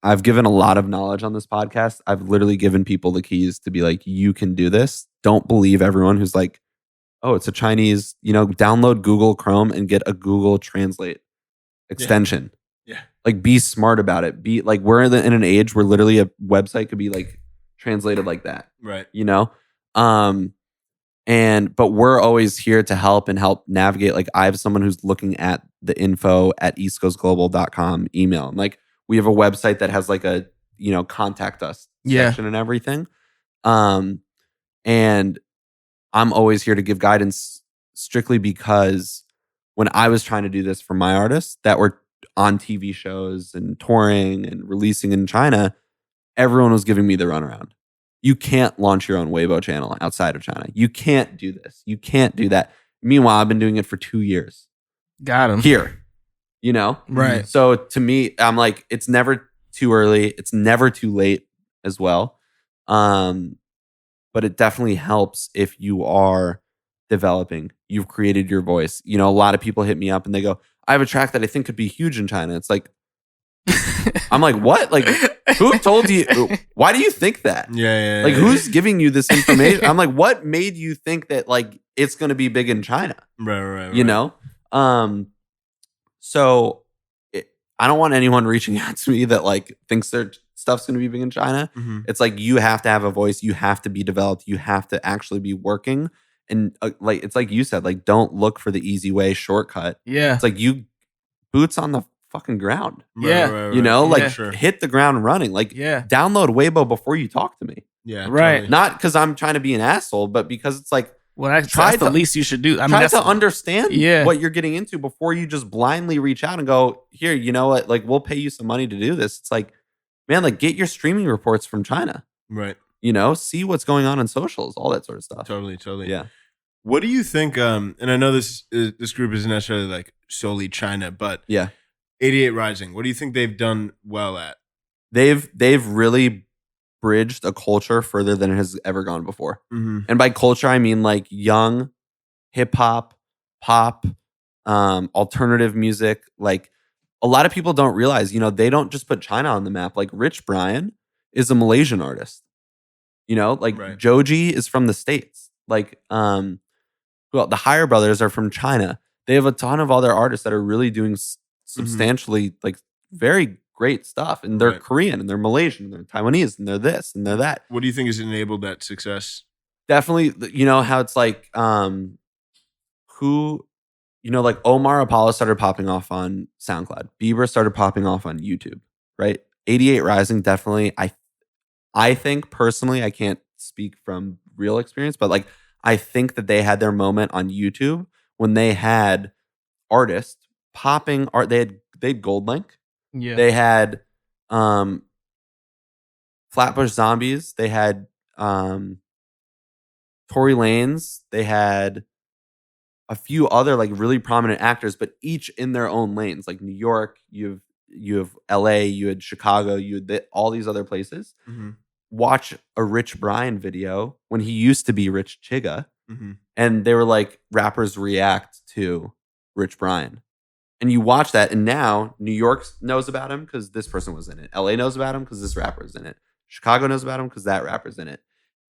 I've given a lot of knowledge on this podcast. I've literally given people the keys to be like, you can do this. Don't believe everyone who's like, oh, it's a Chinese, download Google Chrome and get a Google Translate extension. Yeah. Like, be smart about it. Be like, we're in an age where literally a website could be like translated like that. Right. But we're always here to help navigate. Like, I have someone who's looking at the info at eastcoastglobal.com email. And like, we have a website that has like a, contact us section and everything. And I'm always here to give guidance strictly because when I was trying to do this for my artists that were on TV shows and touring and releasing in China, everyone was giving me the runaround. You can't launch your own Weibo channel outside of China. You can't do this. You can't do that. Meanwhile, I've been doing it for 2 years. Got him. Here. Right. So to me, I'm like, it's never too early. It's never too late as well. But it definitely helps if you are developing. You've created your voice. A lot of people hit me up and they go, I have a track that I think could be huge in China. It's like, I'm like, what? Like, who told you? Why do you think that? Yeah. Like, who's giving you this information? I'm like, what made you think that like it's going to be big in China? Right. So I don't want anyone reaching out to me that like thinks their stuff's going to be big in China. It's like, you have to have a voice. You have to be developed. You have to actually be working. And like, it's like you said, like, don't look for the easy way shortcut. Yeah. It's like, you boots on the fucking ground. Right. Hit the ground running. Like, download Weibo before you talk to me. Yeah. Right. Totally. Not because I'm trying to be an asshole, but because it's like, that's the least you should do. I mean, try to understand Yeah. what you're getting into before you just blindly reach out and go, here, you know what? Like, we'll pay you some money to do this. It's like, man, like, get your streaming reports from China. Right. See what's going on in socials, all that sort of stuff. Totally. Yeah. What do you think? And I know this group isn't necessarily like solely China, but yeah, 88 Rising. What do you think they've done well at? They've really bridged a culture further than it has ever gone before. Mm-hmm. And by culture, I mean like young hip hop, pop, alternative music. Like a lot of people don't realize, they don't just put China on the map. Like Rich Brian is a Malaysian artist. Right. Joji is from the States. Like, the Higher Brothers are from China. They have a ton of other artists that are really doing substantially like very great stuff. And they're Korean and they're Malaysian and they're Taiwanese and they're this and they're that. What do you think has enabled that success? Definitely, how it's like, like Omar Apollo started popping off on SoundCloud. Bieber started popping off on YouTube, right? 88 Rising, definitely. I think personally, I can't speak from real experience, but like I think that they had their moment on YouTube when they had artists popping art. They had GoldLink. Yeah. They had Flatbush Zombies. They had Tory Lanez. They had a few other like really prominent actors, but each in their own lanes. Like New York, you have LA, you had Chicago, you had all these other places. Mm-hmm. Watch a Rich Brian video when he used to be Rich Chigga, mm-hmm. and they were like rappers react to Rich Brian. And you watch that, and now New York knows about him because this person was in it. LA knows about him because this rapper is in it. Chicago knows about him because that rapper's in it.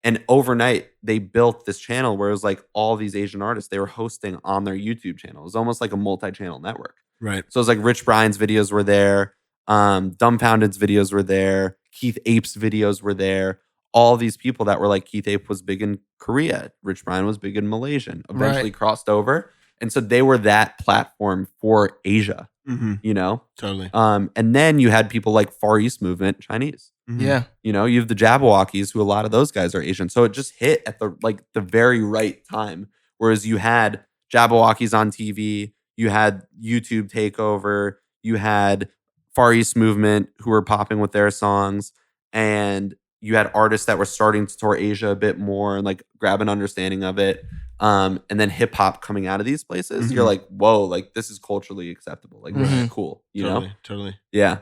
And overnight, they built this channel where it was like all these Asian artists they were hosting on their YouTube channel. It was almost like a multi-channel network. Right. So it was like Rich Brian's videos were there. Dumbfounded's videos were there. Keith Ape's videos were there. All these people that were like, Keith Ape was big in Korea. Rich Brian was big in Malaysian. Eventually crossed over. And so they were that platform for Asia, Totally. And then you had people like Far East Movement, Chinese. Mm-hmm. Yeah. You have the Jabberwockies, who a lot of those guys are Asian. So it just hit at the very right time. Whereas you had Jabberwockies on TV, you had YouTube takeover, you had Far East Movement who were popping with their songs, and you had artists that were starting to tour Asia a bit more and like grab an understanding of it. And then hip hop coming out of these places, Mm-hmm. you're like, whoa, like this is culturally acceptable. Like this is cool, you know? Totally. Yeah.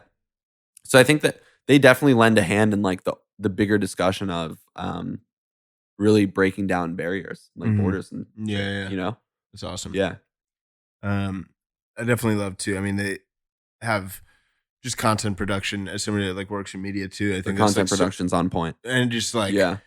So I think that they definitely lend a hand in like the bigger discussion of really breaking down barriers, like borders and yeah. That's awesome. Yeah. I definitely love too. I mean, they have just content production as somebody that like works in media too. I think the content production's on point. And just like yeah.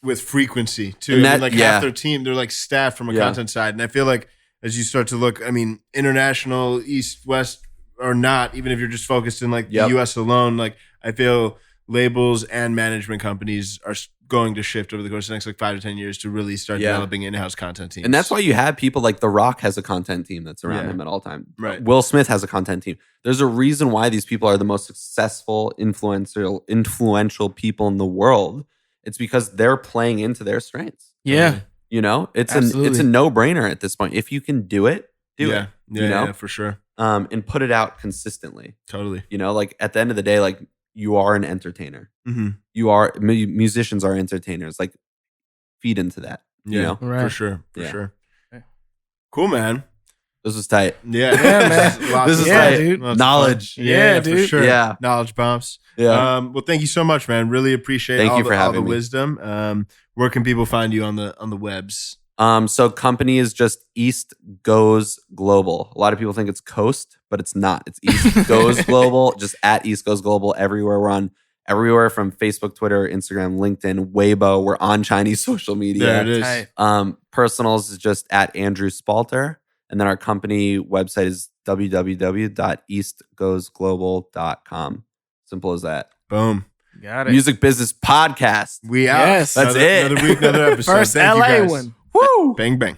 with frequency too. And I mean, like half their team, they're like staff from a Yeah. content side. And I feel like as you start to look, I mean, international, East, West, or not, even if you're just focused in like the US alone, like I feel labels and management companies are going to shift over the course of the next like 5 to 10 years to really start developing in-house content teams. And that's why you have people like The Rock has a content team that's around him at all time. Right. Will Smith has a content team. There's a reason why these people are the most successful, influential people in the world. It's because they're playing into their strengths. Yeah. It's a no-brainer at this point. If you can do it, do it. Yeah, for sure. And put it out consistently. Totally. Like at the end of the day, like you are an entertainer. Mm-hmm. You are musicians are entertainers. Like feed into that. Yeah, Right. for sure. For Yeah. sure. Cool, man. This was tight. Yeah, man. This is Yeah, tight. dude. Lots of Knowledge. fun. Yeah, for dude. sure. Yeah. Knowledge bombs. Yeah. Well, thank you so much, man. Really appreciate Thank you for all the having me. wisdom. Where can people find you on the webs? So company is just East Goes Global. A lot of people think it's Coast, but it's not. It's East Goes Global. Just at East Goes Global everywhere. We're on everywhere from Facebook, Twitter, Instagram, LinkedIn, Weibo. We're on Chinese social media. There it is. Tight. Personals is just at Andrew Spalter. And then our company website is www.eastgoesglobal.com. Simple as that. Boom. Got it. Music Business Podcast. We out. Yes. That's it. Another week, another episode. First Thank you, LA guys. one. Woo! Bang, bang.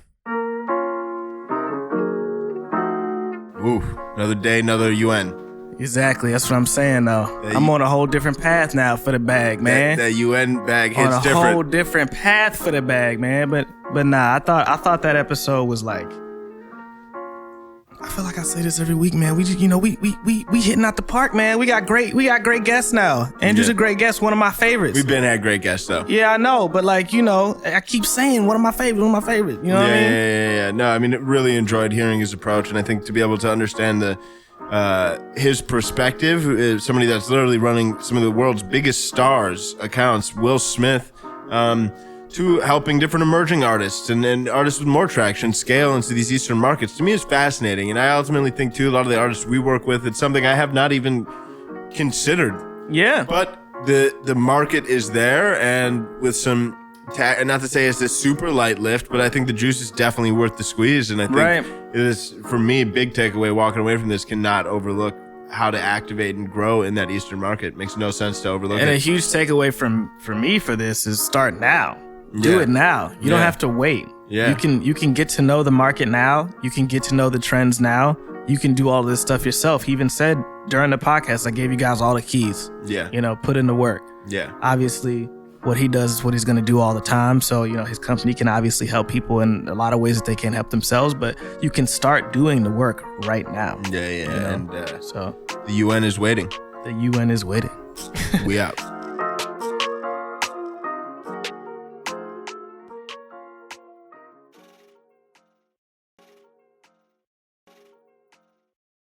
Ooh, another day, another UN. Exactly. That's what I'm saying, though. Yeah, I'm on a whole different path now for the bag, man. That UN bag hits on a different. whole different path for the bag, man. But nah, I thought that episode was like. I feel like I say this every week, man. We just, we hitting out the park, man. We got great guests now. Andrew's a great guest, one of my favorites. We've been had great guests though. Yeah, I know, but like, I keep saying one of my favorites. You know what I mean? Yeah. No, I mean, really enjoyed hearing his approach, and I think to be able to understand the his perspective, somebody that's literally running some of the world's biggest stars accounts, Will Smith, to helping different emerging artists and artists with more traction scale into these Eastern markets. To me, it's fascinating. And I ultimately think, too, a lot of the artists we work with, it's something I have not even considered. Yeah. But the market is there, and with some, and not to say it's a super light lift, but I think the juice is definitely worth the squeeze. And I think it is, for me, big takeaway walking away from this, cannot overlook how to activate and grow in that Eastern market. Makes no sense to overlook it. And a huge takeaway for me for this is start now. Do it now. You don't have to wait. Yeah. You can get to know the market now. You can get to know the trends now. You can do all this stuff yourself. He even said during the podcast, I gave you guys all the keys. Yeah. Put in the work. Yeah. Obviously, what he does is what he's going to do all the time. So, his company can obviously help people in a lot of ways that they can't help themselves, but you can start doing the work right now. Yeah. And so the UN is waiting. The UN is waiting. We out.